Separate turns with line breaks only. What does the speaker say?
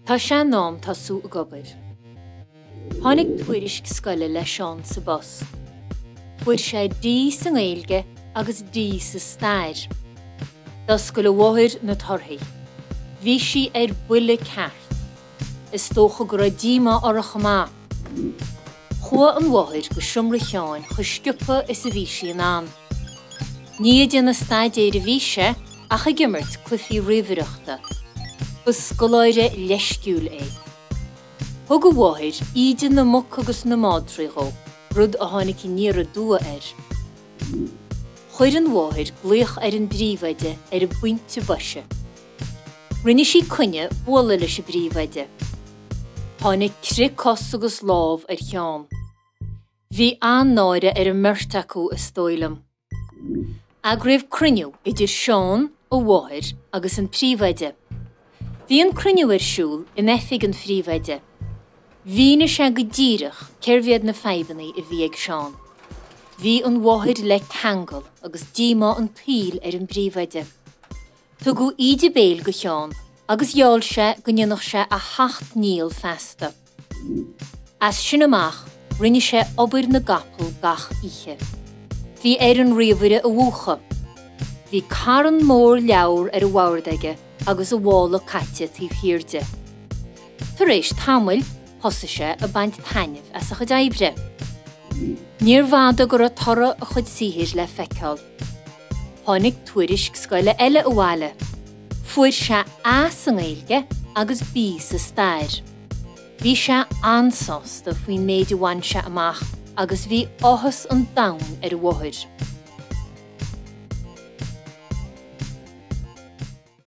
Tá sé nám tosu obair. Tháinig Tuairisc.ie le seán sa bost. Fuair sé dí sa nGaeilge agus dí sa stair. Das go le bháthir na torthaí. Bhí sí buile ceart. Is tócha go raibh díma orach amach. Chua an bháthir go siomra cheáin chu sciupa is a bhí sí an an. Ní na staid éir a bhí sé ach a gimmert clufií riomhaireachta. Bus go leire leisciúil é. Thug a bháthir iad na muc agus na mádraigh rud a tháinig níor a dua Chuir an bháthir gluach an bríomhaide a buinte bose. Rinne sí cunne bhuala leis a bríomhaide. Tháinig cricos agus lámh cheann. Bhí annáire a mirt acu a stóilam. Ag raibh cruinniú idir seán ó bháthir agus an príomhaide. Bhí an cruinniú siúl in effig an phríomhaide. Bhí na sé go ddíireach ceirmhéad na feibannaí a bhí ag seán. Bhí an bháthir le cheangal agus díma an píl an bríomhaide. Tá go iad béal go cheann agus gheall sé go nionach sé a 8 níl festa. As sin amach rinne sé obair na gapal gach ihe. Bhí an riomhaire a bhuacha. Bhí caran mór leabhar a bhhardaige agus a bhála caite tí hiirde. Tar éis tamil thosa sé a baint tainmh as a chud éibre. Níor bhada gur a torra a chud síhir le feiceáil. Tháinig Tuairisc.ie eile bháile. Fuair sé as an nGaeilge agus bí sa stair. Bhí sé ansásta faoin méid bhain sé amach agus bhí áthas an dain bháthir.